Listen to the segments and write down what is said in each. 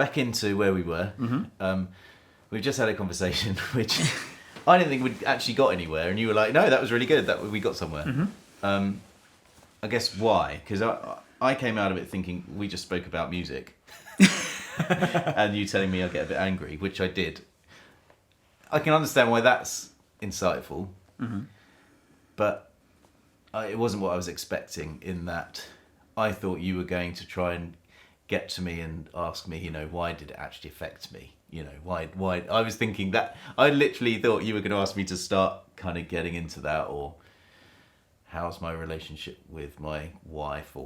back into where we were. We've just had a conversation, which I didn't think we'd actually got anywhere, and you were like, "No, that was really good. That we got somewhere." I guess why? Because I came out of it thinking we just spoke about music, and you telling me I get a bit angry, which I did. I can understand why that's insightful, but it wasn't what I was expecting. In that, I thought you were going to try and get to me and ask me, why did it actually affect me? Why? I was thinking that I literally thought you were going to ask me to start kind of getting into that, or how's my relationship with my wife, or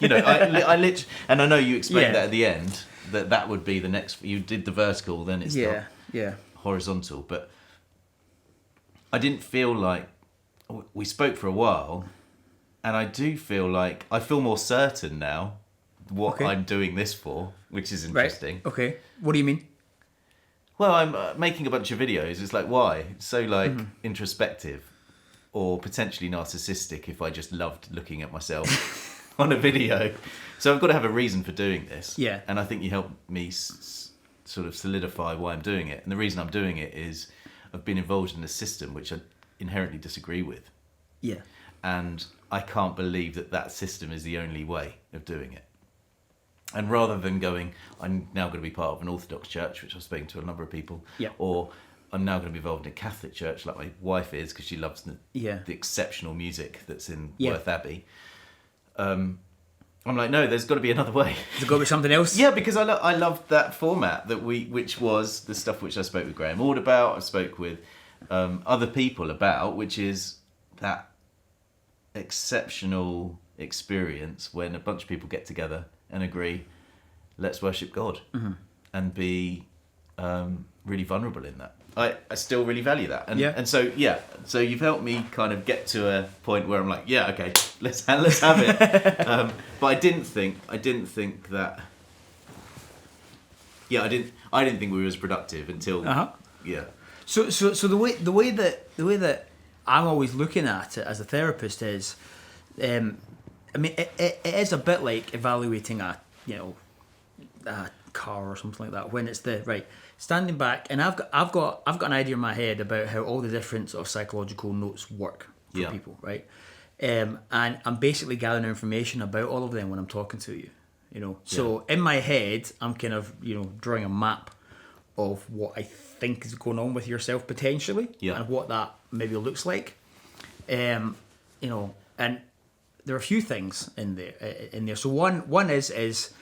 I literally, and I know you explained that at the end that would be the next. You did the vertical, then it's not horizontal, but I didn't feel like we spoke for a while, and I do feel like I feel more certain now what I'm doing this for, which is interesting. Right. Okay. What do you mean? Well, I'm making a bunch of videos. It's like, why? It's so introspective, or potentially narcissistic if I just loved looking at myself on a video. So I've got to have a reason for doing this. Yeah. And I think you helped me sort of solidify why I'm doing it. And the reason I'm doing it is I've been involved in a system which I inherently disagree with. Yeah. And I can't believe that system is the only way of doing it. And rather than going, I'm now going to be part of an Orthodox church, which I've spoken to a number of people, or I'm now going to be involved in a Catholic church like my wife is, because she loves the exceptional music that's in Worth Abbey. I'm like, no, there's got to be another way. There's got to be something else? Yeah, because I loved that format which was the stuff which I spoke with Graham Ord about, I spoke with other people about, which is that exceptional experience when a bunch of people get together and agree, let's worship God, and be really vulnerable in that. I still really value that, and so you've helped me kind of get to a point where I'm like, okay, let's have it. But I didn't think that. I didn't think we were as productive until So the way that I'm always looking at it as a therapist is, it is a bit like evaluating a car or something like that, when it's standing back, and I've got an idea in my head about how all the different sort of psychological notes work for people, right? And I'm basically gathering information about all of them when I'm talking to you, So in my head, I'm kind of drawing a map of what I think is going on with yourself potentially, and what that maybe looks like, and there are a few things in there. So one is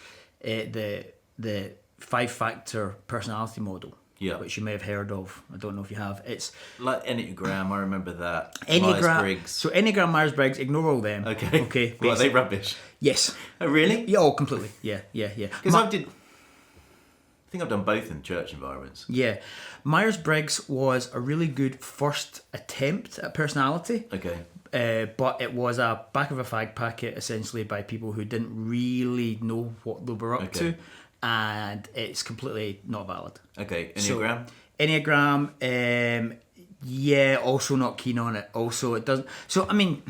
the 5-factor personality model, which you may have heard of. I don't know if you have. It's like Enneagram. I remember that. Enneagram. Myers-Briggs. So Enneagram, Myers-Briggs. Ignore all them. Okay. Well, are they rubbish? Yes. Oh, really? Yeah. Oh, completely. Yeah. Because I think I've done both in church environments. Yeah. Myers-Briggs was a really good first attempt at personality. Okay. But it was a back of a fag packet, essentially, by people who didn't really know what they were up to, and it's completely not valid. Okay. Enneagram? So, Enneagram, also not keen on it. Also, it doesn't... So, I mean,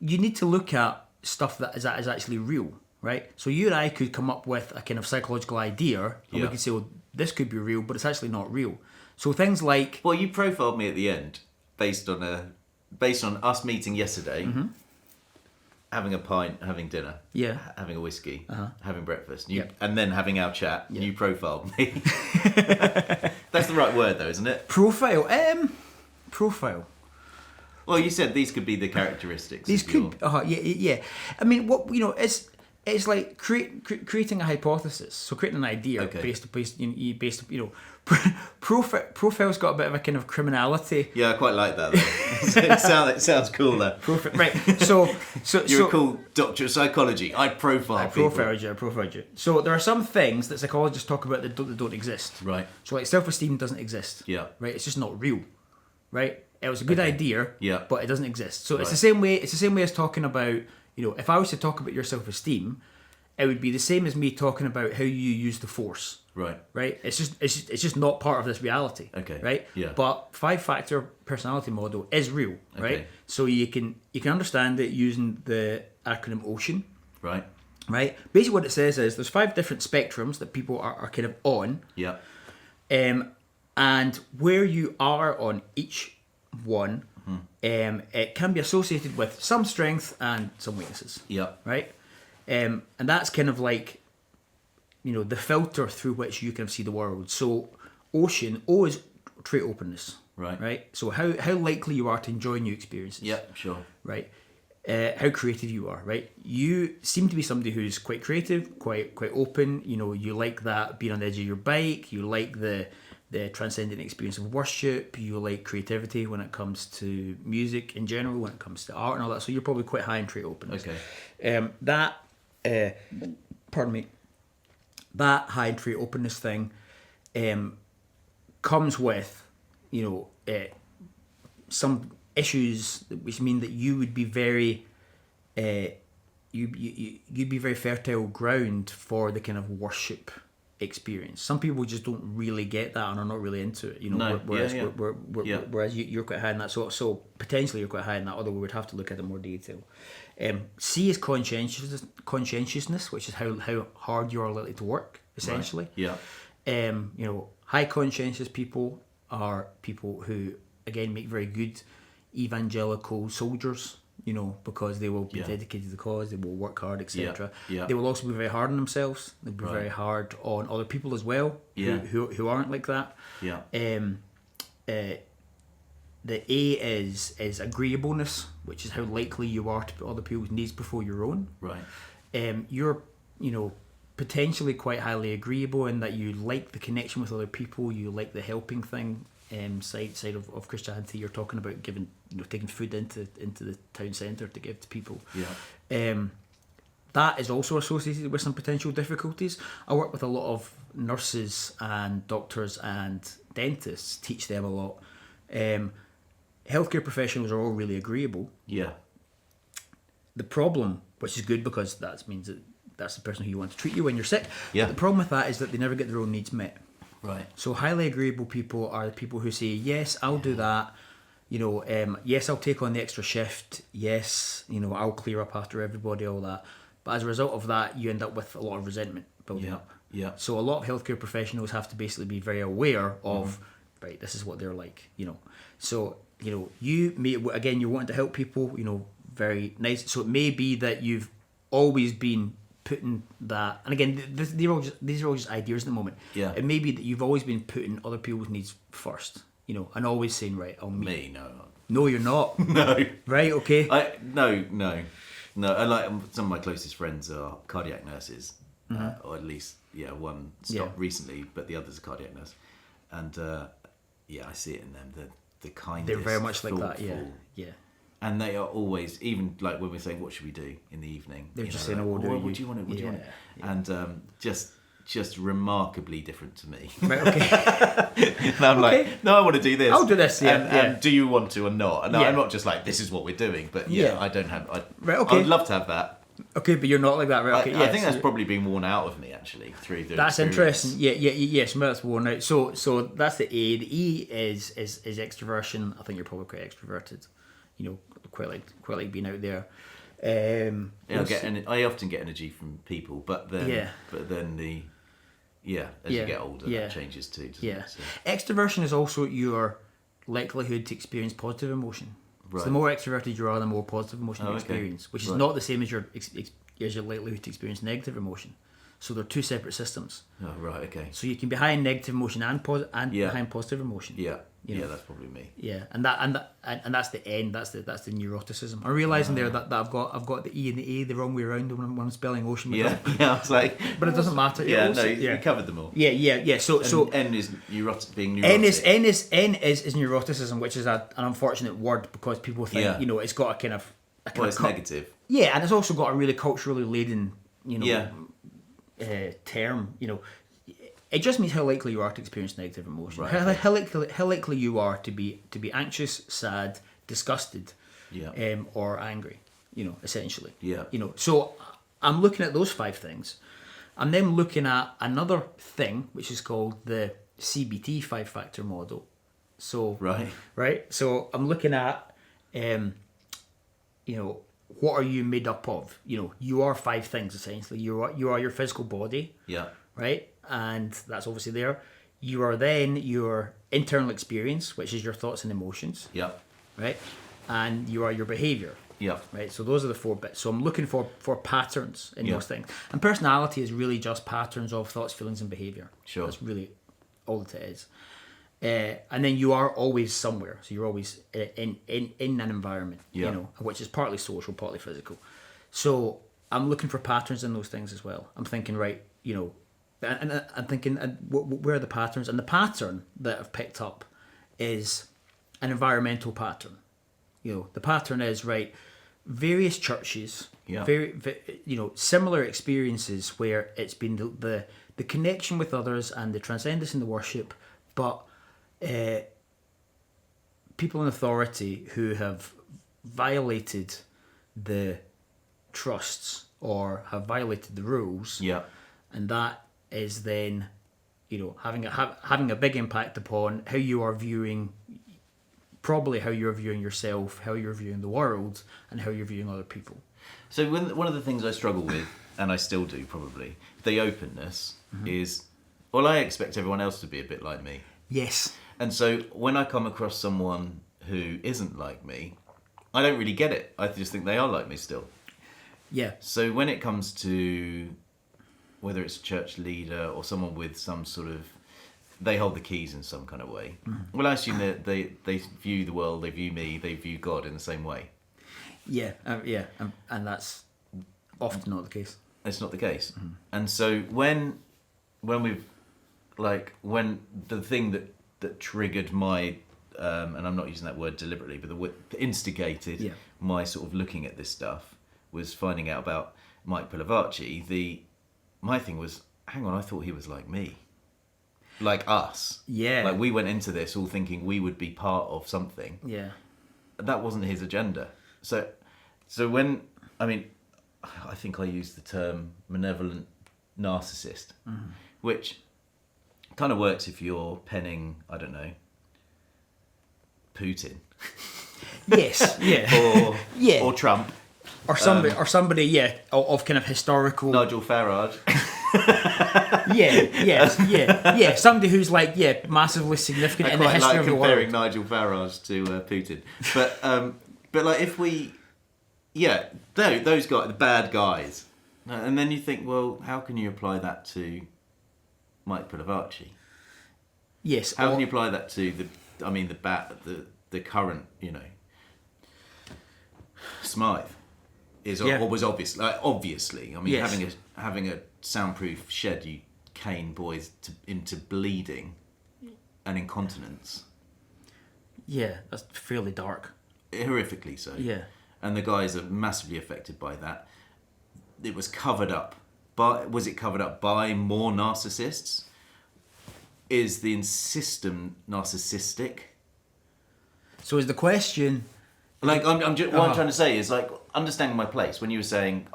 you need to look at stuff that is actually real, right? So you and I could come up with a kind of psychological idea, and we could say, well, this could be real, but it's actually not real. So things like... Well, you profiled me at the end based on us meeting yesterday, having a pint, having dinner, having a whiskey, having breakfast, and then having our chat. And you profiled me. That's the right word, though, isn't it? Profile. Profile. Well, you said these could be the characteristics. These could. Yeah. I mean, it's like creating a hypothesis. So creating an idea based. Profile's got a bit of a kind of criminality. Yeah, I quite like that. Though. it sounds cooler. Right. So you're a cool doctor of psychology. I profiled you. So there are some things that psychologists talk about that don't exist. Right. So like self-esteem doesn't exist. Yeah. Right. It's just not real. Right. It was a good idea. Yeah. But it doesn't exist. So it's the same way. It's the same way as talking about. If I was to talk about your self-esteem, it would be the same as me talking about how you use the force. Right. Right. It's just not part of this reality. Okay. Right. Yeah. But 5-factor personality model is real. Right. Okay. So you can understand it using the acronym OCEAN. Right. Right? Basically what it says is there's 5 different spectrums that people are kind of on. Yeah. And where you are on each one, it can be associated with some strength and some weaknesses. Yeah. Right? And that's kind of like, the filter through which you can see the world. So ocean, O is trait openness. Right. Right? So how likely you are to enjoy new experiences. Yeah, sure. Right? How creative you are, right? You seem to be somebody who's quite creative, quite open. You like that being on the edge of your bike. You like the transcendent experience of worship. You like creativity when it comes to music in general, when it comes to art and all that. So you're probably quite high in trait openness. Okay. That high in trait openness thing comes with, some issues which mean that you would be very you'd be very fertile ground for the kind of worship experience. Some people just don't really get that and are not really into it, whereas you're quite high in that, so potentially you're quite high in that, although we would have to look at it in more detail. C is conscientiousness, which is how hard you are likely to work, essentially. Right. Yeah. High conscientious people are people who again make very good evangelical soldiers, because they will be dedicated to the cause, they will work hard, etc. Yeah. They will also be very hard on themselves. They'll be very hard on other people as well, who aren't like that. Yeah. The A is agreeableness, which is how likely you are to put other people's needs before your own. Right. You're, potentially quite highly agreeable in that you like the connection with other people, you like the helping thing. Side of Christianity, you're talking about giving, taking food into the town centre to give to people. Yeah. That is also associated with some potential difficulties. I work with a lot of nurses and doctors and dentists, teach them a lot. Healthcare professionals are all really agreeable. Yeah. The problem, which is good because that means that that's the person who you want to treat you when you're sick. Yeah. The problem with that is that they never get their own needs met. Right. So highly agreeable people are the people who say, yes, I'll do that. Yes, I'll take on the extra shift. Yes, I'll clear up after everybody, all that. But as a result of that, you end up with a lot of resentment building up. Yeah. So a lot of healthcare professionals have to basically be very aware of, right, this is what they're like, So, you may, again, you're wanting to help people, very nice. So it may be that you've always been putting that, and again, these are all just ideas at the moment. Yeah. It may be that you've always been putting other people's needs first, and always saying, right, I'll meet. Me, no. No, you're not. No. Right, okay. No. And like some of my closest friends are cardiac nurses, or at least one stopped recently, but the other's a cardiac nurse, and I see it in them. The kindest. They're very much like that. Yeah. And they are always, even like when we're saying, what should we do in the evening? They're just saying, what do you want to do? And just remarkably different to me. Right, okay. And I'm like, no, I want to do this. I'll do this, And do you want to or not? And I'm not just like, this is what we're doing, but I don't have, I'd love to have that. Okay, but you're not like that, right? Okay, I think that's probably been worn out of me, actually, through the That's experience. interesting. Yes, that's worn out. So that's the A. The E is extroversion. I think you're probably quite extroverted. Quite like being out there. I often get energy from people, but then as you get older, that changes too. Doesn't it? So. Extroversion is also your likelihood to experience positive emotion. Right. So the more extroverted you are, the more positive emotion you experience, which is not the same as your likelihood to experience negative emotion. So they're two separate systems. Oh, right, okay. So you can be high in negative emotion and high in positive emotion. Yeah. That's probably me. Yeah, and that's the end. That's the neuroticism. I'm realizing there that I've got the E and the A the wrong way around when I'm spelling ocean. Yeah, I was like, but it doesn't matter. You covered them all. Yeah. So N is being neurotic. N is neuroticism, which is an unfortunate word because people think it's got a kind of it's negative. Yeah, and it's also got a really culturally laden term. It just means how likely you are to experience negative emotion. Right. How likely you are to be anxious, sad, disgusted, or angry. Essentially. Yeah. So I'm looking at those 5 things. I'm then looking at another thing which is called the CBT 5-factor model. So right. So I'm looking at what are you made up of? You know, you are 5 things essentially. You are your physical body. Yeah. Right? And that's obviously there. You are then your internal experience, which is your thoughts and emotions. Yeah. Right? And you are your behaviour. Yeah. Right? So those are the 4 bits. So I'm looking for patterns in those things. And personality is really just patterns of thoughts, feelings and behaviour. Sure. That's really all that it is. And then you are always somewhere. So you're always in an environment, you know, which is partly social, partly physical. So I'm looking for patterns in those things as well. I'm thinking, right, you know, and I'm thinking, where are the patterns? And the pattern that I've picked up is an environmental pattern. You know, the pattern is, right, various churches, very, you know, similar experiences where it's been the connection with others and the transcendence in the worship, but people in authority who have violated the trusts or have violated the rules, and that is then, you know, having a big impact upon how you are viewing, probably how you're viewing yourself, how you're viewing the world, and how you're viewing other people. So one of the things I struggle with, and I still do probably, the openness is, well, I expect everyone else to be a bit like me. Yes. And so when I come across someone who isn't like me, I don't really get it. I just think they are like me still. Yeah. So when it comes to whether it's a church leader or someone with some sort of, they hold the keys in some kind of way. Well, I assume that they view the world, they view me, they view God in the same way. Yeah, and that's often not the case. It's not the case. And so when we've, like, when the thing that triggered my, and I'm not using that word deliberately, but the instigated my sort of looking at this stuff was finding out about Mike Pilavachi. My thing was, hang on, I thought he was like me. Like us. Yeah. Like we went into this all thinking we would be part of something. Yeah. That wasn't his agenda. So when, I mean, I think I used the term malevolent narcissist, which kind of works if you're penning, I don't know, Putin. Yes. Yeah. Or Trump. Or somebody, of kind of historical. Nigel Farage. Somebody who's like, massively significant in the history of the world. I quite like comparing Nigel Farage to Putin. But like if we, those guys, the bad guys. And then you think, well, how can you apply that to Mike Pilavachi? Yes. How can you apply that to the current, you know, Smyth? Or was obviously. I mean, yes. having a soundproof shed, you cane boys into bleeding and incontinence. Yeah, that's fairly dark. Horrifically so. Yeah. And the guys are massively affected by that. It was covered up. But was it covered up by more narcissists? Is the system narcissistic? So is the question... Like, what I'm trying to say is, like, understanding my place, when you were saying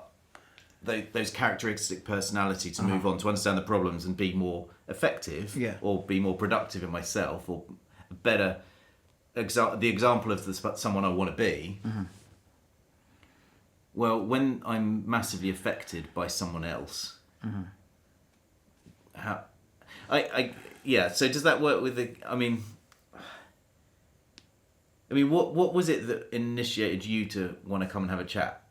those characteristic personality to move on, to understand the problems and be more effective, or be more productive in myself, or better, the example of someone I want to be. Well, when I'm massively affected by someone else, so does that work with the, I mean, what was it that initiated you to want to come and have a chat?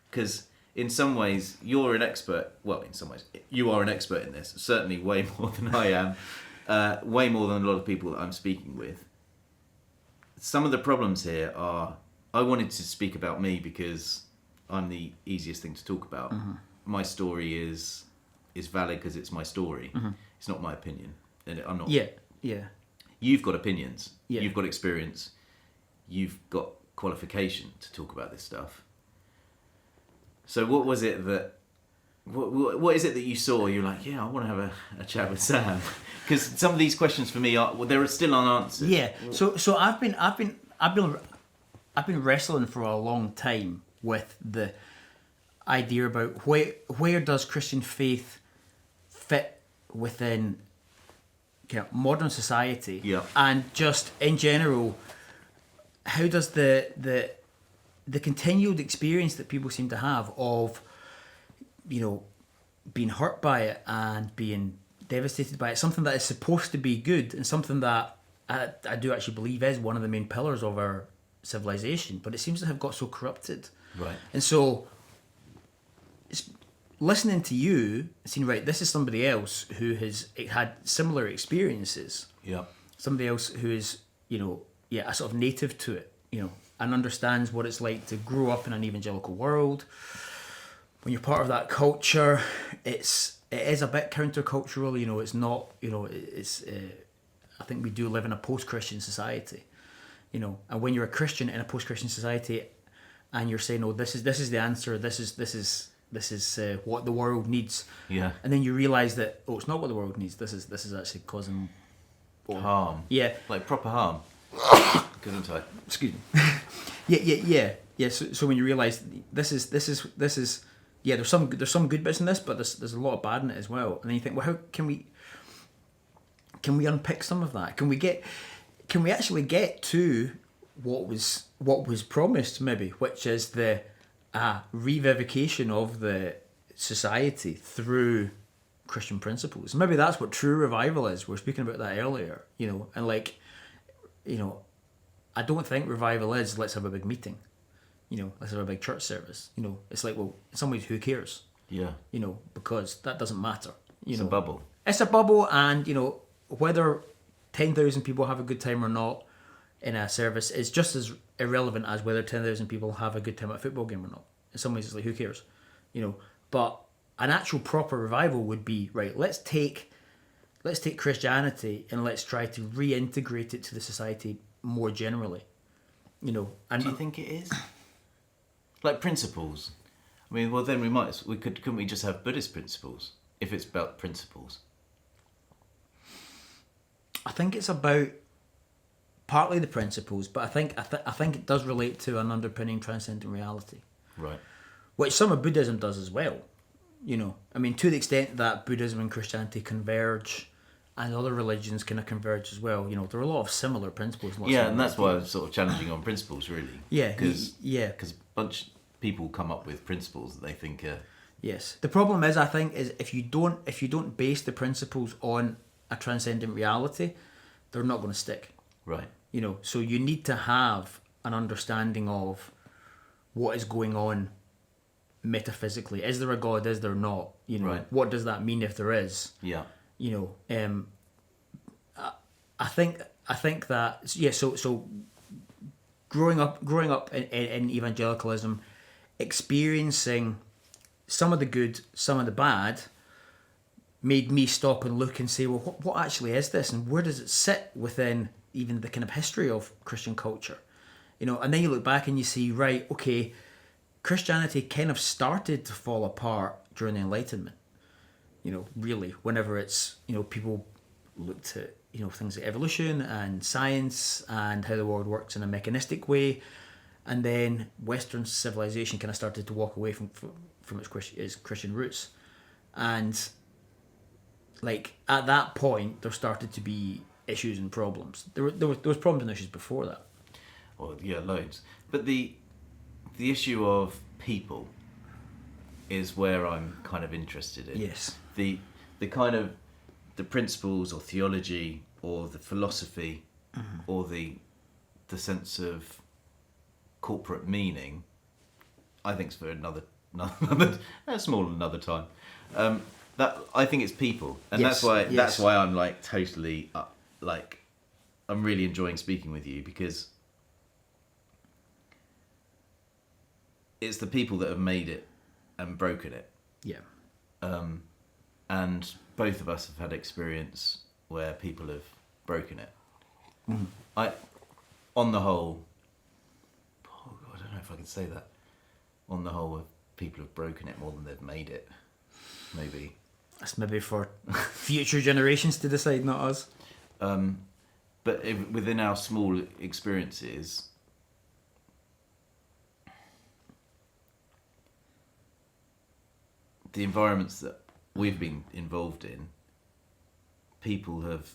Because in some ways, you're an expert. Well, in some ways, you are an expert in this. Certainly way more than I am. Way more than a lot of people that I'm speaking with. Some of the problems here are, I wanted to speak about me because I'm the easiest thing to talk about. My story is valid because it's my story. It's not my opinion. And I'm not... Yeah. You've got opinions. Yeah. You've got experience. You've got qualification to talk about this stuff. So what was it that... What is it that you saw? You're like, I want to have a chat with Sam. Because some of these questions for me they're still unanswered. Yeah. So I've been wrestling for a long time with the idea about where does Christian faith fit within modern society, and just in general, how does the the continued experience that people seem to have of, you know, being hurt by it and being devastated by it, something that is supposed to be good and something that I do actually believe is one of the main pillars of our civilization, but it seems to have got so corrupted. Right. And so, listening to you, seeing, right, this is somebody else who has had similar experiences. Yeah. Somebody else who is, you know, a sort of native to it, you know, and understands what it's like to grow up in an evangelical world. When you're part of that culture, it is a bit countercultural, you know, it's not, you know, I think we do live in a post-Christian society, you know, and when you're a Christian in a post-Christian society and you're saying, oh, this is the answer, this is what the world needs. Yeah. And then you realise that, oh, it's not what the world needs, this is actually causing harm. Yeah. Like proper harm. Good on time. Excuse me. Yeah. So when you realise this is there's some good bits in this, but there's a lot of bad in it as well. And then you think, well, how can we unpick some of that? Can we actually get to what was promised, maybe, which is the revivification of the society through Christian principles? Maybe that's what true revival is. We were speaking about that earlier, you know, and like, you know, I don't think revival is let's have a big meeting, you know, let's have a big church service. You know, it's like, well, in some ways, who cares? Yeah. You know, because that doesn't matter. It's a bubble. It's a bubble, and, you know, whether 10,000 people have a good time or not in a service is just as irrelevant as whether 10,000 people have a good time at a football game or not. In some ways, it's like, who cares? You know, but an actual proper revival would be, right, let's take Christianity and let's try to reintegrate it to the society more generally. You know, and do you think it is? Like principles? I mean, well, then couldn't we just have Buddhist principles if it's about principles? I think it's about partly the principles, but I think it does relate to an underpinning transcendent reality. Right. Which some of Buddhism does as well. You know, I mean, to the extent that Buddhism and Christianity converge, and other religions kind of converge as well. You know, there are a lot of similar principles. And that's why I'm sort of challenging on principles, really. Yeah, because a bunch of people come up with principles that they think are... Yes. The problem is, I think, is if you don't base the principles on a transcendent reality, they're not going to stick. Right. You know, so you need to have an understanding of what is going on metaphysically. Is there a God? Is there not? You know, right. What does that mean if there is? Yeah. You know, I think that So growing up in evangelicalism, experiencing some of the good, some of the bad, made me stop and look and say, well, what actually is this, and where does it sit within even the kind of history of Christian culture? You know, and then you look back and you see, right, okay, Christianity kind of started to fall apart during the Enlightenment. You know, really, whenever it's, you know, people looked at, you know, things like evolution and science and how the world works in a mechanistic way, and then Western civilization kind of started to walk away from its Christian roots, and like at that point there started to be issues and problems. There was problems and issues before that. Well, yeah, loads. But the issue of people is where I'm kind of interested in. Yes. The kind of the principles or theology or the philosophy or the sense of corporate meaning, I think it's for another time. That I think it's people, and that's why I'm like totally like I'm really enjoying speaking with you, because it's the people that have made it and broken it. Yeah. And both of us have had experience where people have broken it. On the whole, I don't know if I can say that. On the whole, people have broken it more than they've made it. Maybe. That's maybe for future generations to decide, not us. But within our small experiences, the environments that we've been involved in, people have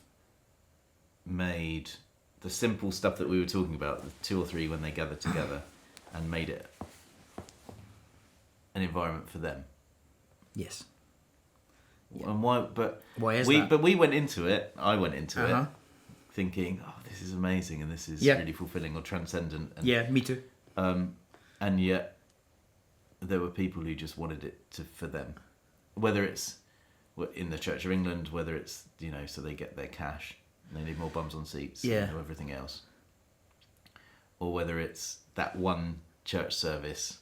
made the simple stuff that we were talking about, the 2 or 3 when they gather together, and made it an environment for them. Yes. Yeah. And why? But why is that? But we went into it. I went into it thinking, "Oh, this is amazing, and this is really fulfilling or transcendent." And, yeah, me too. And yet, there were people who just wanted it for them, whether it's in the Church of England, whether it's so they get their cash, and they need more bums on seats, and everything else, or whether it's that one church service.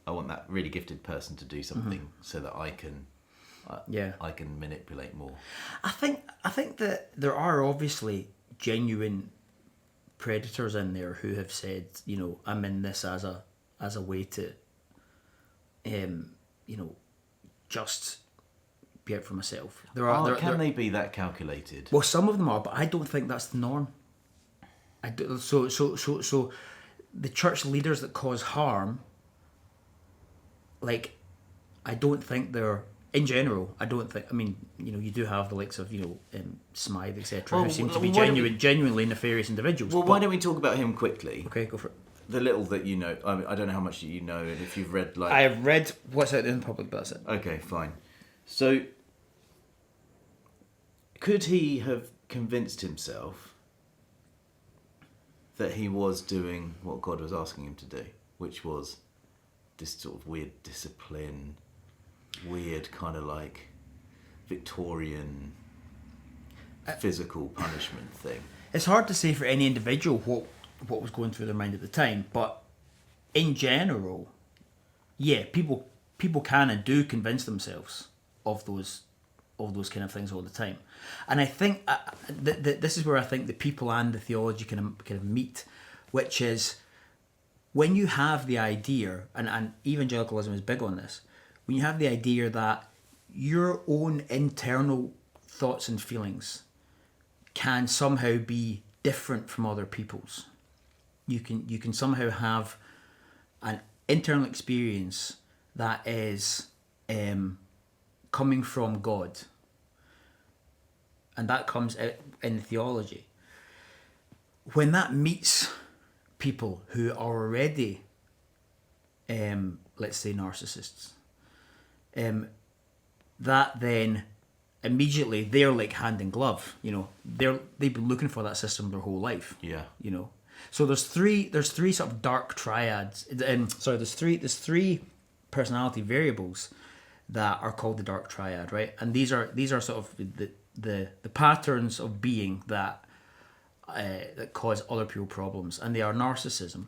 I want that really gifted person to do something so that I can manipulate more. I think that there are obviously genuine predators in there who have said, I'm in this as a way to, just be out for myself. Can they be that calculated? Well, some of them are, but I don't think that's the norm. So the church leaders that cause harm, like, I don't think they're, in general, I don't think, you do have the likes of, Smyth, etc., who seem to be genuinely nefarious individuals. Well, why don't we talk about him quickly? Okay, go for it. The little that you know, I don't know how much you know, and if you've read, like... I have read what's out in the public, but that's it. Okay, fine. So, could he have convinced himself that he was doing what God was asking him to do, which was this sort of weird discipline, weird kind of like Victorian physical punishment thing? It's hard to say for any individual what was going through their mind at the time, but in general, people can and do convince themselves of those kind of things all the time. And I think this is where I think the people and the theology kind of meet, which is when you have the idea, and evangelicalism is big on this, when you have the idea that your own internal thoughts and feelings can somehow be different from other people's. You can somehow have an internal experience that is coming from God, and that comes out in theology. When that meets people who are already, let's say, narcissists, that then immediately they're like hand in glove. They've been looking for that system their whole life. Yeah. So there's three sort of dark triads. There's three personality variables that are called the Dark Triad, right? And these are sort of the patterns of being that cause other people problems, and they are narcissism.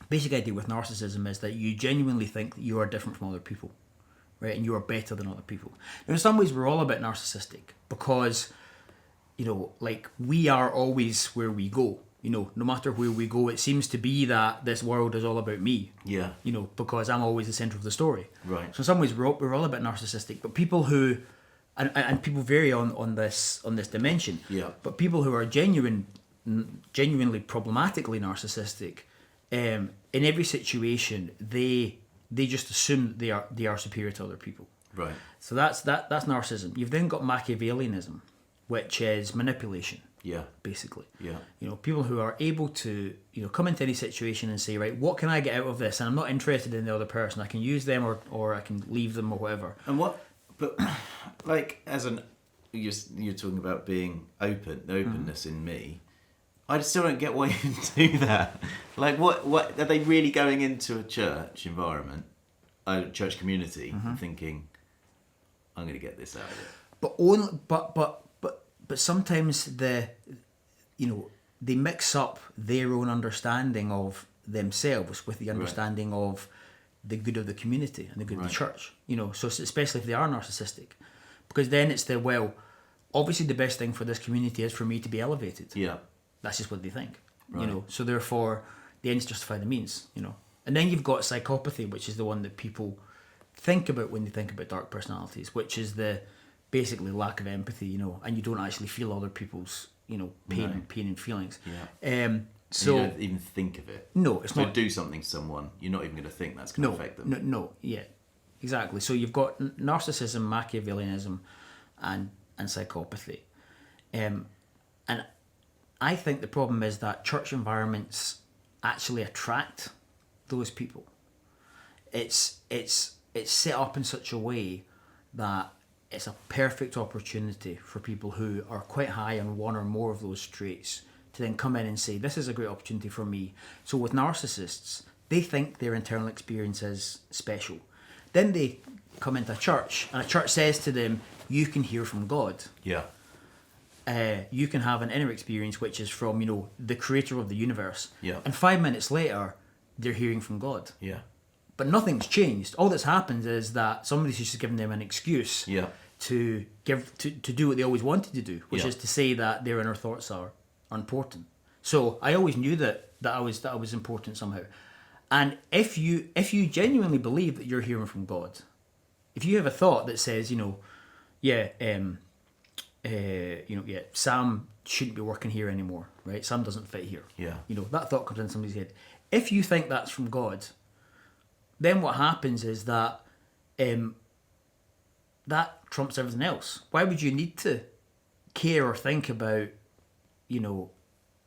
Basic idea with narcissism is that you genuinely think that you are different from other people, right? And you are better than other people. Now, in some ways, we're all a bit narcissistic because, like, we are always where we go. No matter where we go, it seems to be that this world is all about me. Yeah. Because I'm always the centre of the story. Right. So in some ways, we're all a bit narcissistic. But people who, and people vary on this dimension. Yeah. But people who are genuinely problematically narcissistic, in every situation, they just assume they are superior to other people. Right. So that's narcissism. You've then got Machiavellianism, which is manipulation. Yeah. Basically. Yeah. People who are able to, come into any situation and say, right, what can I get out of this? And I'm not interested in the other person. I can use them or I can leave them or whatever. And but like you're talking about being openness in me. I still don't get why you do that. Like, what are they really going into a church environment, a church community, thinking, I'm going to get this out of it? But sometimes they mix up their own understanding of themselves with the understanding of the good of the community and the good of the church. So especially if they are narcissistic, because then it's obviously the best thing for this community is for me to be elevated. Yeah. That's just what they think. Right. So therefore the ends justify the means. And then you've got psychopathy, which is the one that people think about when they think about dark personalities, which is the basically lack of empathy, and you don't actually feel other people's, pain and feelings. Yeah. So you don't even think of it. No, it's not. Do something to someone, you're not even going to think that's going to affect them. No, yeah, exactly. So you've got narcissism, Machiavellianism, and psychopathy, and I think the problem is that church environments actually attract those people. It's set up in such a way that it's a perfect opportunity for people who are quite high on one or more of those traits to then come in and say, this is a great opportunity for me. So with narcissists, they think their internal experience is special. Then they come into a church, and a church says to them, you can hear from God. Yeah. You can have an inner experience which is from, the creator of the universe. Yeah. And 5 minutes later, they're hearing from God. Yeah. But nothing's changed. All that's happened is that somebody's just given them an excuse to do what they always wanted to do, which is to say that their inner thoughts are important. So I always knew that I was important somehow. And if you genuinely believe that you're hearing from God, if you have a thought that says, Sam shouldn't be working here anymore, right? Sam doesn't fit here. Yeah. That thought comes in somebody's head. If you think that's from God, then what happens is that that trumps everything else. Why would you need to care or think about,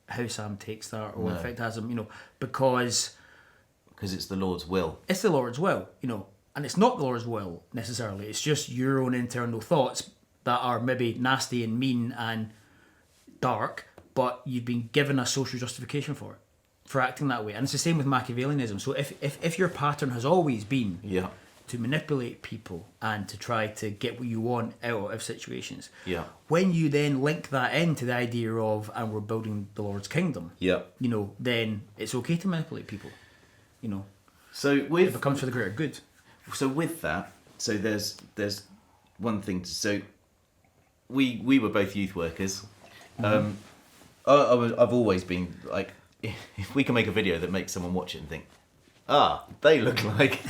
how Sam takes that or what effect it has on him, because it's the Lord's will. It's the Lord's will, and it's not the Lord's will necessarily. It's just your own internal thoughts that are maybe nasty and mean and dark, but you've been given a social justification for it, for acting that way. And it's the same with Machiavellianism. So if your pattern has always been to manipulate people and to try to get what you want out of situations, when you then link that into the idea of, and we're building the Lord's kingdom, then it's okay to manipulate people. So if it becomes for the greater good. So with that, there's one thing so we were both youth workers. I've always been like, if we can make a video that makes someone watch it and think, they look like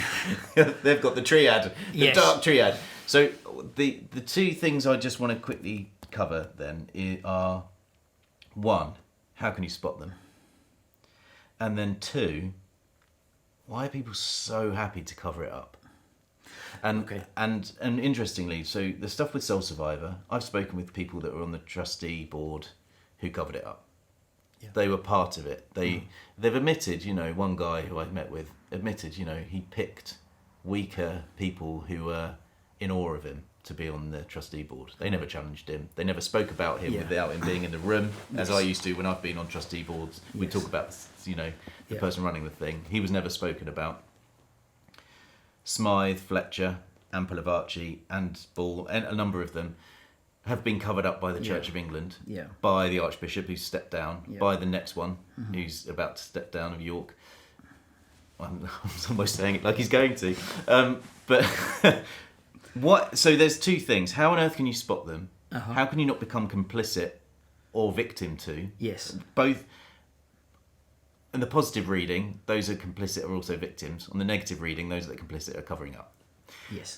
they've got the triad, the dark triad. So the two things I just want to quickly cover then are, one, how can you spot them? And then two, why are people so happy to cover it up? And interestingly, so the stuff with Soul Survivor, I've spoken with people that were on the trustee board who covered it up. Yeah. They were part of it. They've admitted, one guy who I met with admitted, he picked weaker people who were in awe of him to be on the trustee board. They never challenged him. They never spoke about him without him being in the room, as I used to when I've been on trustee boards. We talk about, the person running the thing. He was never spoken about. Smyth, Fletcher, and Palavachi, and Ball, and a number of them have been covered up by the Church of England, by the Archbishop who's stepped down, by the next one who's about to step down of York. I'm almost saying it like he's going to. But so there's two things. How on earth can you spot them? How can you not become complicit or victim to? Yes. Both. In the positive reading, those are complicit are also victims. On the negative reading, those that are complicit are covering up. Yes.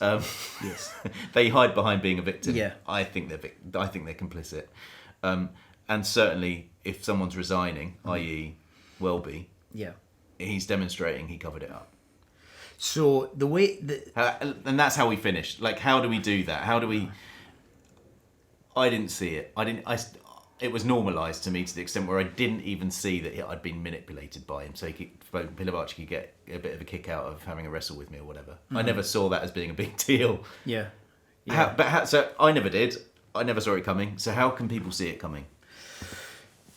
Yes. They hide behind being a victim. Yeah. I think they're complicit. And certainly, if someone's resigning, i.e., Welby, he's demonstrating he covered it up. So the way and that's how we finished. Like, how do we do that? How do we? I didn't see it. It was normalised to me to the extent where I didn't even see that I'd been manipulated by him. So Palavachi could get a bit of a kick out of having a wrestle with me or whatever. I never saw that as being a big deal. Yeah. So I never did. I never saw it coming. So how can people see it coming?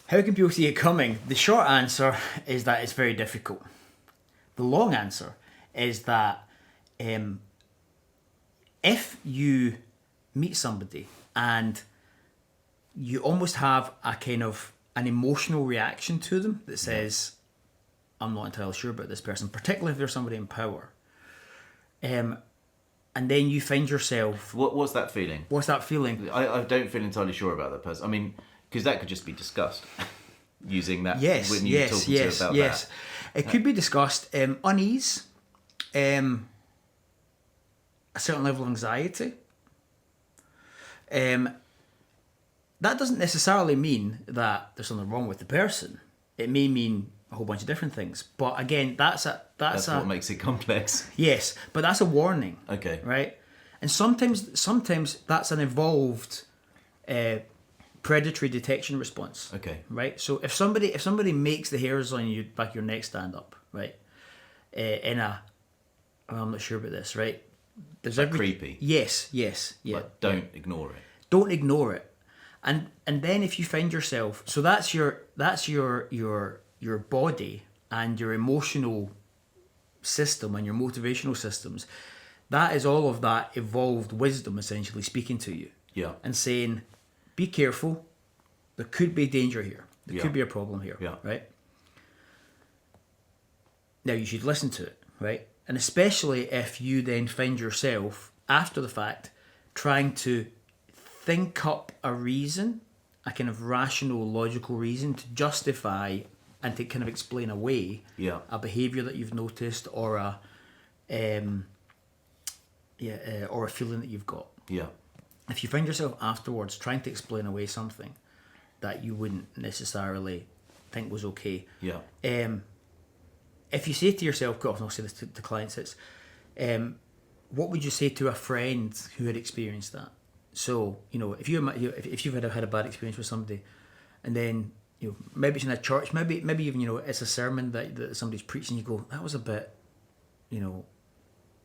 How can people see it coming? The short answer is that it's very difficult. The long answer is that if you meet somebody and you almost have a kind of an emotional reaction to them that says, I'm not entirely sure about this person, particularly if there's somebody in power. And then you find yourself... What's that feeling? What's that feeling? I don't feel entirely sure about that person. I mean, because that could just be discussed using that when you're talking to about that. It could be discussed. Unease, a certain level of anxiety. That doesn't necessarily mean that there's something wrong with the person. It may mean a whole bunch of different things. But again, that's what makes it complex. Yes, but that's a warning. Okay. Right? And sometimes that's an evolved predatory detection response. Okay. Right? So if somebody makes the hairs on your back of your neck stand up, right? in a, I'm not sure about this, right? There's creepy. Yes, yeah. But don't ignore it. Don't ignore it. And then if you find yourself, so that's your body and your emotional system and your motivational systems. That is all of that evolved wisdom essentially speaking to you. Yeah. And saying, be careful, there could be danger here. There could be a problem here. Yeah. Right? Now you should listen to it, right? And especially if you then find yourself, after the fact, trying to think up a reason, a kind of rational, logical reason to justify and to kind of explain away a behaviour that you've noticed or a feeling that you've got. Yeah. If you find yourself afterwards trying to explain away something that you wouldn't necessarily think was okay, if you say to yourself, God, I'll say this to clients, it's what would you say to a friend who had experienced that? So, if you've had a bad experience with somebody, and then maybe it's in a church, maybe even it's a sermon that somebody's preaching, you go, that was a bit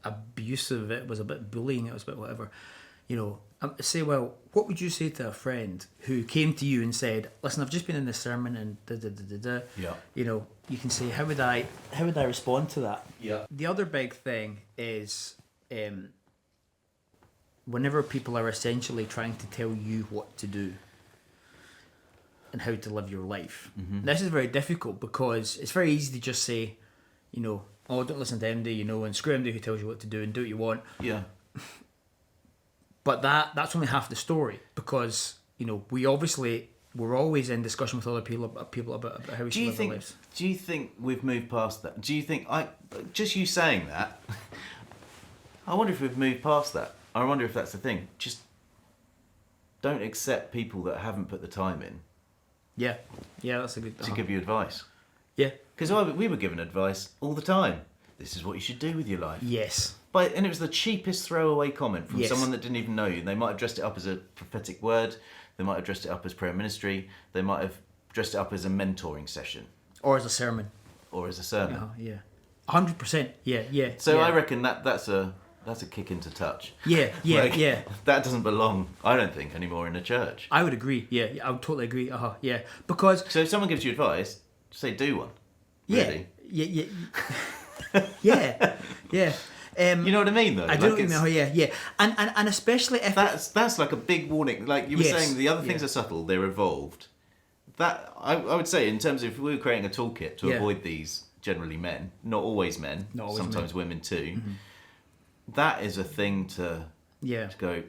abusive, it was a bit bullying, it was a bit whatever. Say, well, what would you say to a friend who came to you and said, listen, I've just been in this sermon and da-da-da-da-da. Yeah. You can say, how would I respond to that? Yeah. The other big thing is whenever people are essentially trying to tell you what to do and how to live your life. Mm-hmm. This is very difficult because it's very easy to just say, oh, don't listen to MD, and screw MD who tells you what to do and do what you want. Yeah. But that's only half the story because, we're always in discussion with other people about how we should live our lives. Do you think we've moved past that? Do you think, just you saying that, I wonder if we've moved past that. I wonder if that's the thing. Just don't accept people that haven't put the time in. Yeah, that's a good... To give you advice. Yeah. Because we were given advice all the time. This is what you should do with your life. Yes. And it was the cheapest throwaway comment from someone that didn't even know you. They might have dressed it up as a prophetic word. They might have dressed it up as prayer ministry. They might have dressed it up as a mentoring session. Or as a sermon. Yeah. 100%. Yeah. So I reckon that's a kick into touch. Yeah. That doesn't belong, I don't think, anymore in a church. I would agree. Yeah, I would totally agree. Yeah. Because... So if someone gives you advice, just say do one. Really? Yeah. Yeah. You know what I mean, though? I do know what you mean. Yeah. And especially if that's like a big warning. Like you were saying, the other things are subtle; they're evolved. That I would say, in terms of if we were creating a toolkit to avoid these, generally men, not always men, sometimes women too. Mm-hmm. That is a thing to go.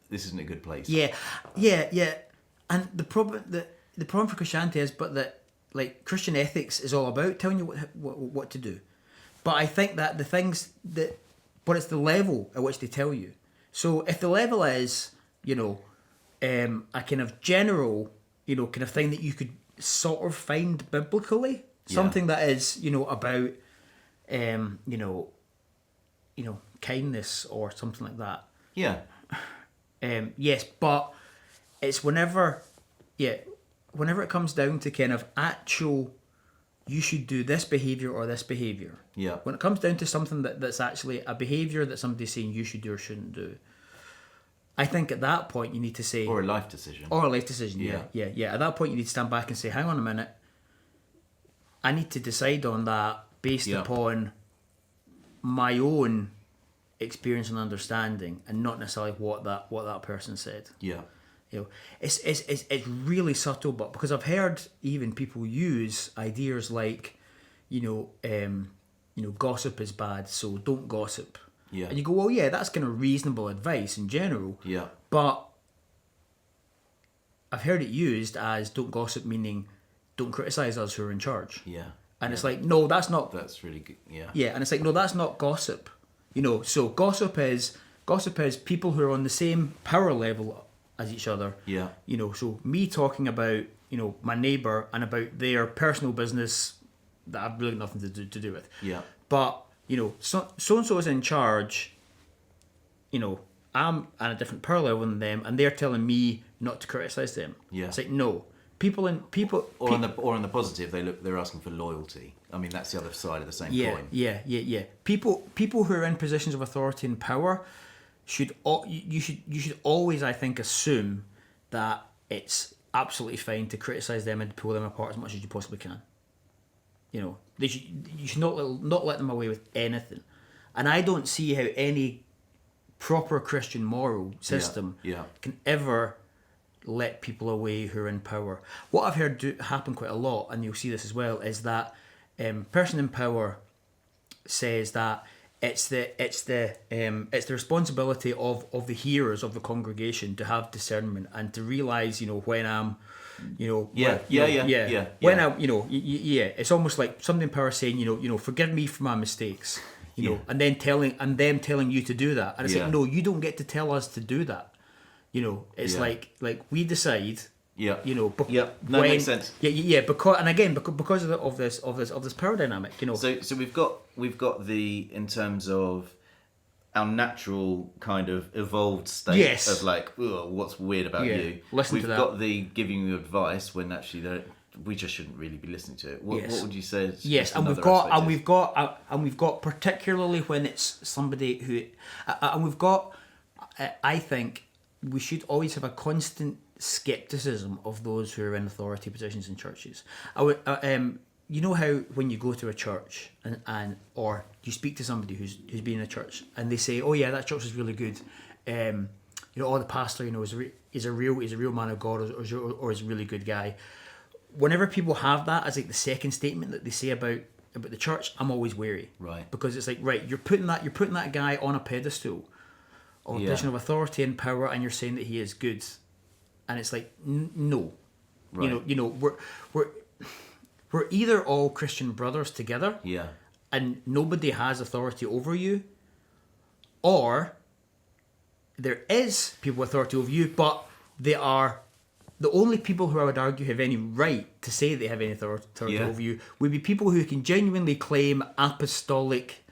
This isn't a good place. Yeah. And the problem for Christianity is, but that like Christian ethics is all about telling you what to do. But I think that the things but it's the level at which they tell you. So if the level is, a kind of general, kind of thing that you could sort of find biblically, something that is, about, kindness or something like that. Yeah. Yes, but it's whenever it comes down to kind of actual, you should do this behaviour or this behaviour. Yeah. When it comes down to something that's actually a behaviour that somebody's saying you should do or shouldn't do, I think at that point you need to say... Or a life decision. Yeah. At that point you need to stand back and say, hang on a minute, I need to decide on that based upon my own experience and understanding and not necessarily what that person said. Yeah. It's really subtle, but because I've heard even people use ideas like, gossip is bad, so don't gossip. Yeah. And you go, well, yeah, that's kind of reasonable advice in general. Yeah. But I've heard it used as don't gossip, meaning don't criticise us who are in charge. Yeah. And it's like, no, that's not... That's really good, yeah. Yeah, and it's like, no, that's not gossip. So gossip is people who are on the same power level as each other. Yeah. So me talking about, my neighbour and about their personal business that I've really nothing to do with. Yeah. But, so-and-so is in charge, I'm at a different power level than them and they're telling me not to criticise them. Yeah. It's like, no, People on the positive, they're asking for loyalty. I mean, that's the other side of the same coin. Yeah. People who are in positions of authority and power should always, I think, assume that it's absolutely fine to criticize them and pull them apart as much as you possibly can. You know, you should not let them away with anything. And I don't see how any proper Christian moral system can ever let people away who are in power. What I've heard happen quite a lot, and you'll see this as well, is that person in power says that it's the responsibility of the hearers of the congregation to have discernment and to realize, you know, when I'm, you know, when I'm, you know, it's almost like something in power saying, you know, forgive me for my mistakes, you know, and then telling you to do that, and it's like, no, you don't get to tell us to do that. You know, it's like we decide. Yeah. You know. That makes sense. Yeah. Because of this power dynamic. You know. So we've got the, in terms of our natural kind of evolved state of like, what's weird about you. Listen to that. We've got the giving you advice when actually we just shouldn't really be listening to it. What would you say? And we've got particularly when it's somebody who, and we've got, I think, we should always have a constant skepticism of those who are in authority positions in churches. You know how when you go to a church and or you speak to somebody who's been in a church and they say, "Oh yeah, that church is really good," you know, the pastor, you know, is a real man of God, or is a really good guy. Whenever people have that as like the second statement that they say about the church, I'm always wary, right? Because it's like, right, you're putting that guy on a pedestal, or a position of authority and power, and you're saying that he is good, and it's like, no, right. You know, we're either all Christian brothers together, and nobody has authority over you, or there is people with authority over you, but they are the only people who I would argue have any right to say they have any authority over you would be people who can genuinely claim apostolic,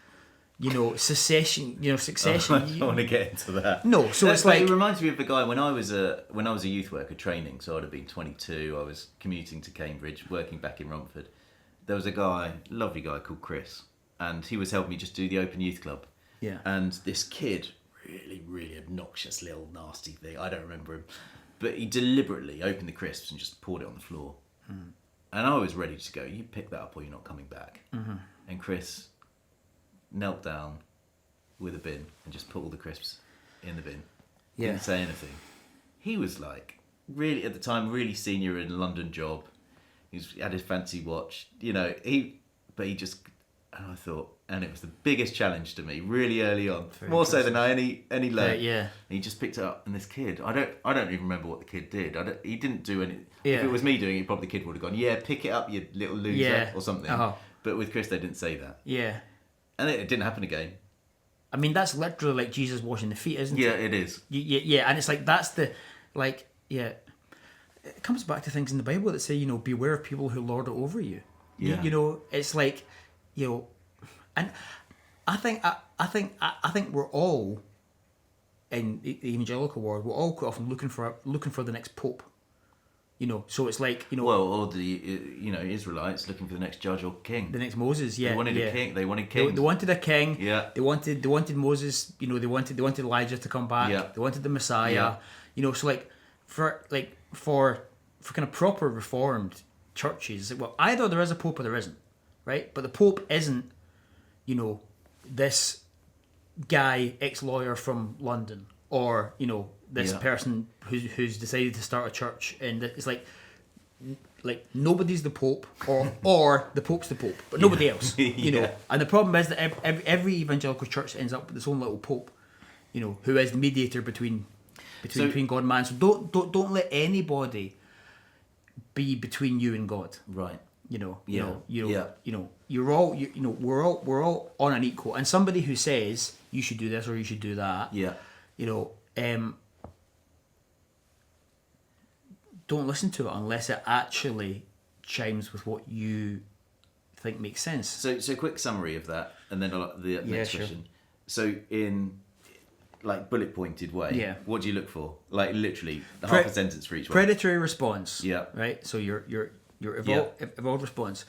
you know, succession. I don't want to get into that. No, so it's like, it reminds me of the guy when I was a youth worker training. So I'd have been 22. I was commuting to Cambridge, working back in Romford. There was a guy, lovely guy called Chris, and he was helping me just do the Open Youth Club. Yeah. And this kid, really, really obnoxious little nasty thing. I don't remember him, but he deliberately opened the crisps and just poured it on the floor. And I was ready to go, "You pick that up or you're not coming back." And Chris knelt down with a bin and just put all the crisps in the bin. Didn't say anything. He was like, really, at the time, really senior in a London job. He had his fancy watch, you know. And I thought, and it was the biggest challenge to me, really early on, more so than any learned. And he just picked it up, and this kid, I don't even remember what the kid did. He didn't do any. If it was me doing it, probably the kid would have gone, "Yeah, pick it up, you little loser," or something. But with Chris, they didn't say that. And it didn't happen again. I mean, that's literally like Jesus washing the feet, isn't it? Yeah, it is. Yeah, and it's like, that's the, like, It comes back to things in the Bible that say, you know, beware of people who lord it over you. You know, it's like, you know, and I think we're all, in the evangelical world, we're all quite often looking for the next pope. You know, so it's like, you know... Well, or the, you know, Israelites looking for the next judge or king. The next Moses, They wanted a king. They wanted kings. They wanted a king. Yeah. They wanted Moses, you know, they wanted Elijah to come back. Yeah. They wanted the Messiah. Yeah. You know, so like, for kind of proper reformed churches, well, either there is a pope or there isn't, right? But the pope isn't, you know, this guy, ex-lawyer from London, or, you know, this person who's decided to start a church, and it's like nobody's the pope, or the pope's the pope, but nobody else, you know. And the problem is that every evangelical church ends up with its own little pope, you know, who is the mediator between God and man. So don't let anybody be between you and God, right? You know, we're all on an equal. And somebody who says you should do this or you should do that, you know, don't listen to it unless it actually chimes with what you think makes sense. So quick summary of that, and then the next question. So like bullet pointed way, Yeah. what do you look for? Like literally half a sentence for each one. Predatory response. Yeah. Right. So your evolved response.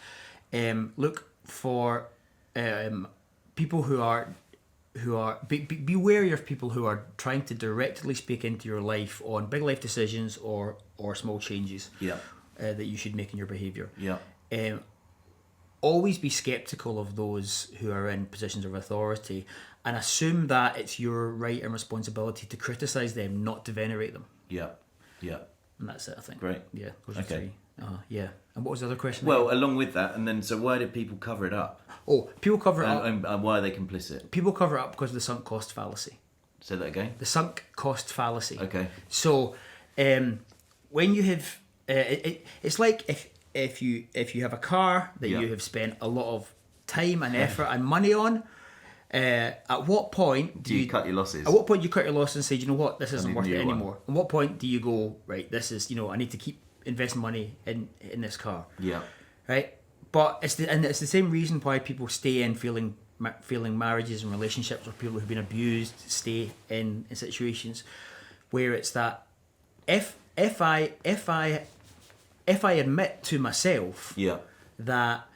Look for people who are be wary of people who are trying to directly speak into your life on big life decisions or small changes. Yeah. That you should make in your behaviour. Yeah. Always be sceptical of those who are in positions of authority, and assume that it's your right and responsibility to criticise them, not to venerate them. Yeah. Yeah. And that's it, I think. Great. Yeah. Those are Okay. three. Yeah. And what was the other question? Well, along with that, and then so why did people cover it up? Oh, people cover it up. And why are they complicit? People cover it up because of the sunk cost fallacy. Say that again. The sunk cost fallacy. Okay. So, when you have, it's like if you have a car that you have spent a lot of time and effort and money on. At what point do you cut your losses? At what point do you cut your losses and say, you know what, this isn't need a worth it new one. anymore? At what point do you go, right, this is, I need to keep investing money in this car? Yeah. Right. But it's the same reason why people stay in feeling marriages and relationships, or people who've been abused stay in situations where it's that if I admit to myself Yeah. that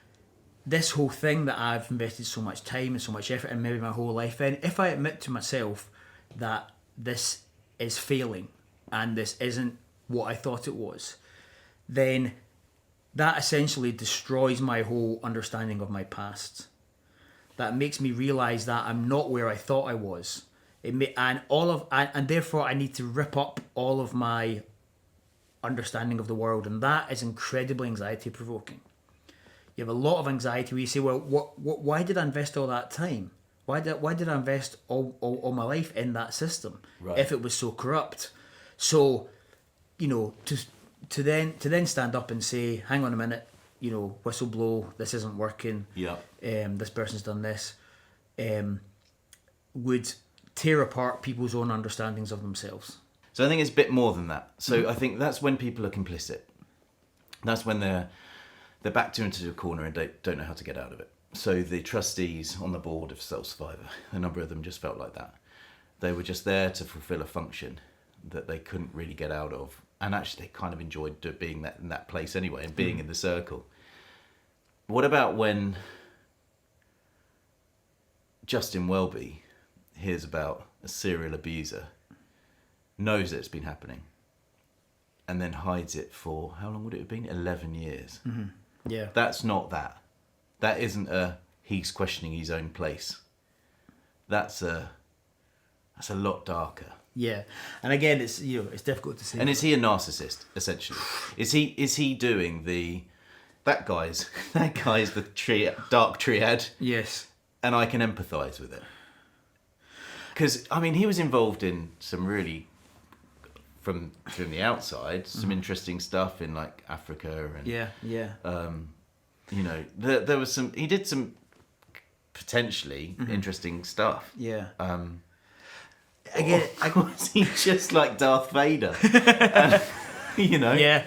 this whole thing that I've invested so much time and so much effort and maybe my whole life in, if I admit to myself that this is failing and this isn't what I thought it was, then that essentially destroys my whole understanding of my past. That makes me realise that I'm not where I thought I was. And therefore I need to rip up all of my understanding of the world, and that is incredibly anxiety provoking. You have a lot of anxiety where you say, well, why did I invest all that time? Why did I invest all my life in that system if it was so corrupt? So, to then stand up and say, hang on a minute, whistle blow, this isn't working. Yeah. This person's done this. Would tear apart people's own understandings of themselves. So I think it's a bit more than that. So I think that's when people are complicit. That's when they're backed into a corner and don't know how to get out of it. So the trustees on the board of Self Survivor, a number of them just felt like that. They were just there to fulfill a function that they couldn't really get out of. And actually they kind of enjoyed being in that place anyway and being in the circle. What about when Justin Welby hears about a serial abuser, knows that it's been happening, and then hides it for, how long would it have been? 11 years. Mm-hmm. Yeah. That's not that. That isn't he's questioning his own place. That's a lot darker. Yeah. And again, it's it's difficult to say. And is he a narcissist, essentially? Is he doing that guy's the Dark Triad? Yes. And I can empathise with it. Because, he was involved in some really, from the outside, some interesting stuff in, like, Africa. And Yeah. there was he did some potentially interesting stuff. Yeah. Again, was he just like Darth Vader? Yeah.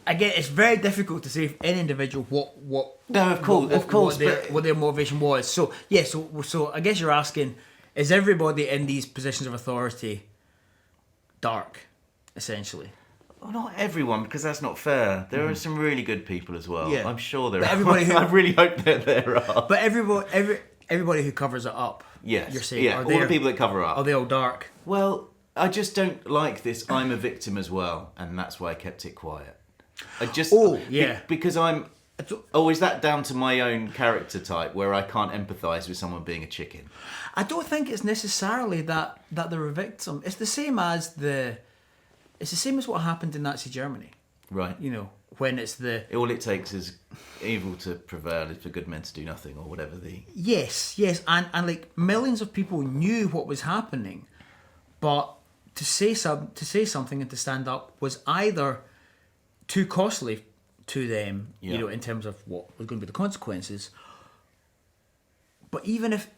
Again, it's very difficult to say if any individual what. No, of course, what their motivation was. So yeah, so I guess you're asking, is everybody in these positions of authority dark, essentially? Well, not everyone, because that's not fair. There are some really good people as well. Yeah. I'm sure there are. I really hope that there are. But everybody who covers it up. Yes. You're saying, yeah. All the people that cover up. Are they all dark? Well, I just don't like this. I'm a victim as well, and that's why I kept it quiet. Because I'm. Oh, is that down to my own character type, where I can't empathise with someone being a chicken? I don't think it's necessarily that they're a victim. It's the same as what happened in Nazi Germany. Right. When it's all it takes is evil to prevail, is for good men to do nothing, or whatever the... Yes, and like millions of people knew what was happening, but to say something and to stand up was either too costly to them, in terms of what was going to be the consequences. But even if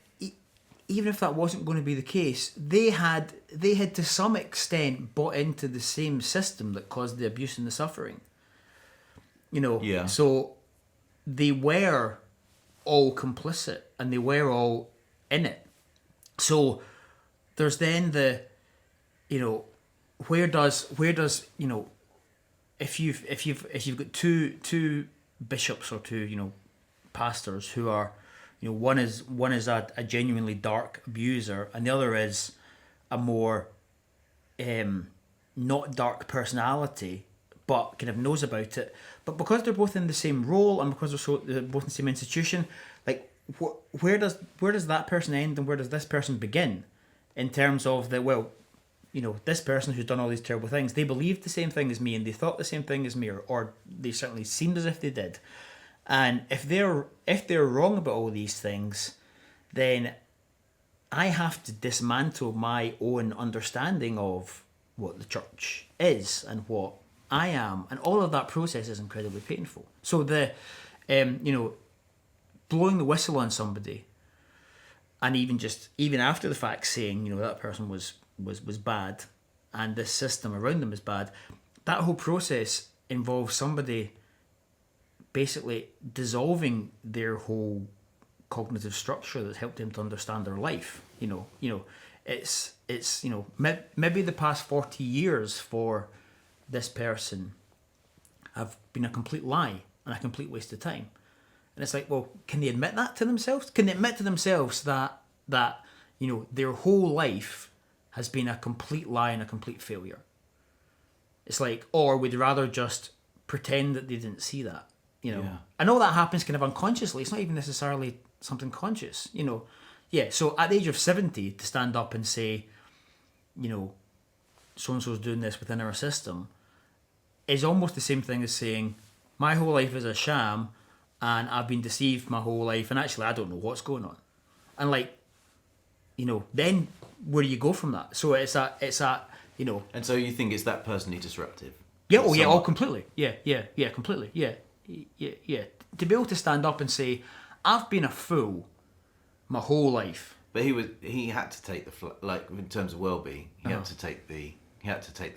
that wasn't going to be the case, they had to some extent bought into the same system that caused the abuse and the suffering. So they were all complicit and they were all in it. So there's then the, where does if you've got two bishops or two pastors who are, one is a genuinely dark abuser and the other is a more not dark personality but kind of knows about it, but because they're both in the same role and because they're both in the same institution, like where does that person end and where does this person begin in terms of this person who's done all these terrible things, they believed the same thing as me and they thought the same thing as me, or they certainly seemed as if they did. And if they're wrong about all these things, then I have to dismantle my own understanding of what the church is and what I am, and all of that process is incredibly painful. So the blowing the whistle on somebody, and even after the fact saying that person was bad and this system around them is bad, that whole process involves somebody basically dissolving their whole cognitive structure that's helped them to understand their life. It's maybe the past 40 years for this person have been a complete lie and a complete waste of time. And it's like, well, can they admit that to themselves? Can they admit to themselves that their whole life has been a complete lie and a complete failure? It's like, or would they rather just pretend that they didn't see that? Yeah. I know that happens kind of unconsciously. It's not even necessarily something conscious, Yeah, so at the age of 70, to stand up and say, so-and-so's doing this within our system, is almost the same thing as saying, my whole life is a sham and I've been deceived my whole life and actually I don't know what's going on. And then where do you go from that? So it's a. And so you think it's that personally disruptive? Yeah, completely. Yeah, completely. Yeah. To be able to stand up and say, I've been a fool my whole life. But he had to take the in terms of well-being, he had to take the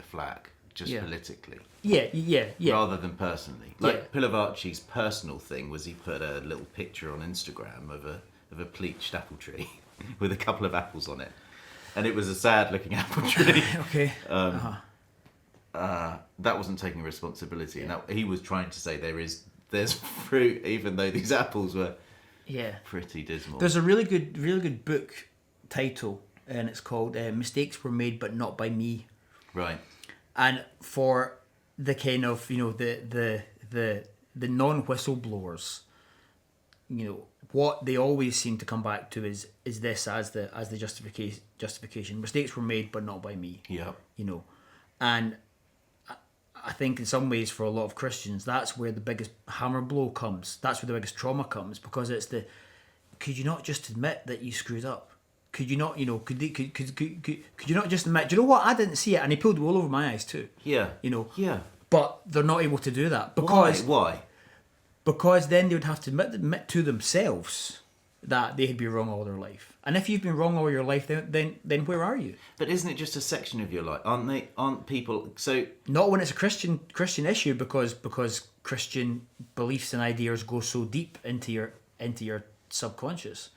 flak just politically. Yeah. Rather than personally. Pilavacci's personal thing was he put a little picture on Instagram of a bleached apple tree with a couple of apples on it. And it was a sad-looking apple tree. Okay. That wasn't taking responsibility, and he was trying to say there's fruit, even though these apples were pretty dismal. There's a really good book title, and it's called "Mistakes Were Made, but Not by Me." Right. And for the kind of the non-whistleblowers, what they always seem to come back to is this as the justification. Mistakes were made, but not by me. Yeah. And I think in some ways for a lot of Christians, that's where the biggest hammer blow comes. That's where the biggest trauma comes, because it's could you not just admit that you screwed up? Could you not, could you not just admit, do you know what, I didn't see it, and he pulled the wool over my eyes too. Yeah. Yeah. But they're not able to do that because why? Because then they would have to admit to themselves that they had been wrong all their life. And if you've been wrong all your life, then where are you? But isn't it just a section of your life? Aren't people so? Not when it's a Christian issue, because Christian beliefs and ideas go so deep into your subconscious.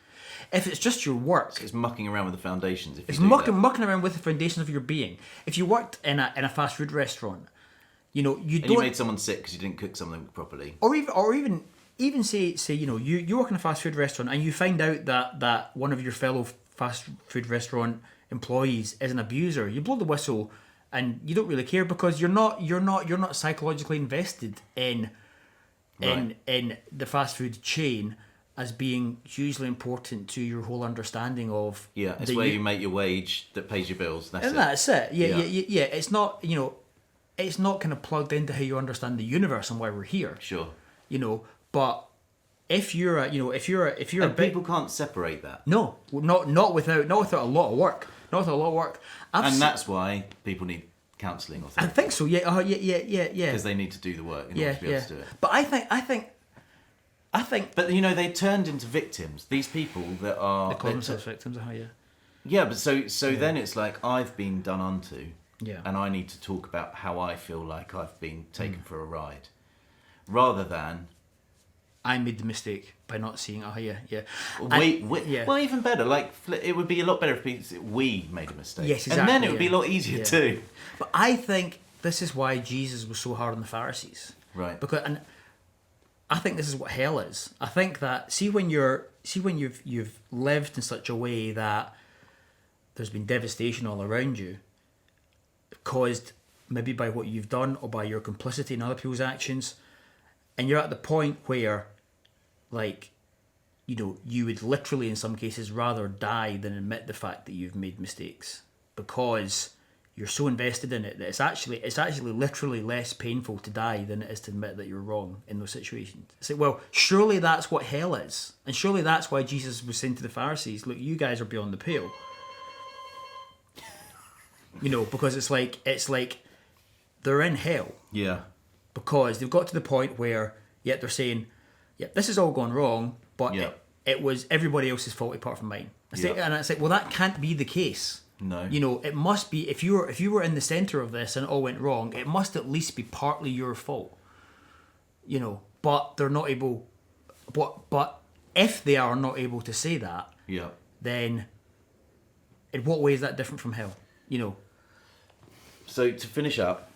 If it's just your work, so it's mucking around with the foundations. It's mucking around with the foundations of your being. If you worked in a fast food restaurant, you made someone sick because you didn't cook something properly, or even say you work in a fast food restaurant and you find out that one of your fellow fast food restaurant employees is an abuser. You blow the whistle and you don't really care because you're not psychologically invested in the fast food chain as being hugely important to your whole understanding of. Yeah, it's where you make your wage that pays your bills. That's it. Yeah. It's not it's not kind of plugged into how you understand the universe and why we're here. Sure. But if you're a people can't separate that. No, not without a lot of work. Not without a lot of work. And that's why people need counselling or therapy. I think so. Yeah. Yeah. Because they need to do the work in order to be able to do it. But I think. But they turned into victims. These people that are they call themselves victims. Yeah. Yeah, but so then it's like I've been done unto. Yeah. And I need to talk about how I feel like I've been taken for a ride, rather than I made the mistake by not seeing it. Oh, yeah. Yeah. Well, even better. Like, it would be a lot better if we made a mistake. Yes, exactly. And then it would be a lot easier too. But I think this is why Jesus was so hard on the Pharisees. Right. And I think this is what hell is. I think that when you've lived in such a way that there's been devastation all around you, caused maybe by what you've done or by your complicity in other people's actions, and you're at the point where, like, you know, you would literally in some cases rather die than admit the fact that you've made mistakes, because you're so invested in it that it's actually literally less painful to die than it is to admit that you're wrong in those situations. It's like, well, surely that's what hell is, and surely that's why Jesus was saying to the Pharisees, look, you guys are beyond the pale. You know, because it's like they're in hell. Yeah. Because they've got to the point where, yet they're saying, this is all gone wrong, but it was everybody else's fault apart from mine. And it's like, well, that can't be the case. No. You know, it must be, if you were in the centre of this and it all went wrong, it must at least be partly your fault. You know, but they're not able, but if they are not able to say that, then in what way is that different from hell? You know. So to finish up,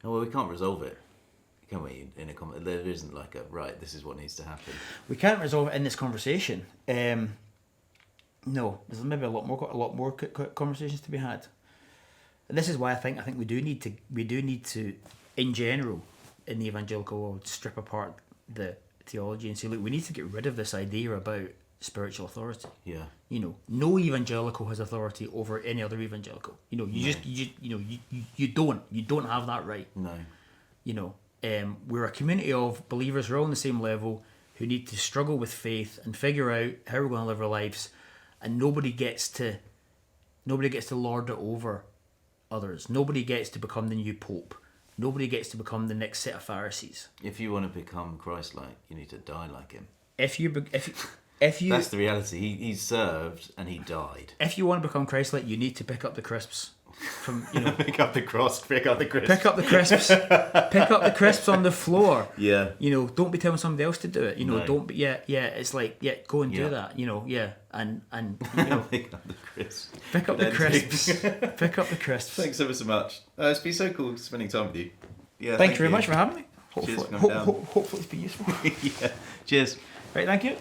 well, we can't resolve it, can we? There isn't like a right. This is what needs to happen. We can't resolve it in this conversation. No, there's maybe a lot more conversations to be had. And this is why I think we do need to, in general, in the evangelical world, strip apart the theology and say, look, we need to get rid of this idea about spiritual authority. Yeah. You know, no evangelical has authority over any other evangelical. You know, you don't have that right. No. You know, we're a community of believers who are all on the same level, who need to struggle with faith and figure out how we're going to live our lives, and nobody gets to lord it over others. Nobody gets to become the new pope. Nobody gets to become the next set of Pharisees. If you want to become Christ-like, you need to die like him. If you that's the reality. He served and he died. If you want to become Christ-like, you need to pick up the crisps from, you know, pick up the cross, pick up the crisps. Pick up the crisps. Pick up the crisps on the floor. Yeah. You know, don't be telling somebody else to do it. You know, No. don't be. Yeah. It's like, go and do that. You know, and you know, pick up the crisps. Pick up the crisps. Pick up the crisps. Thanks ever so much. It's been so cool spending time with you. Yeah. Thank you very much for having me. Cheers for Hopefully it's been useful. Yeah. Cheers. Right. Thank you.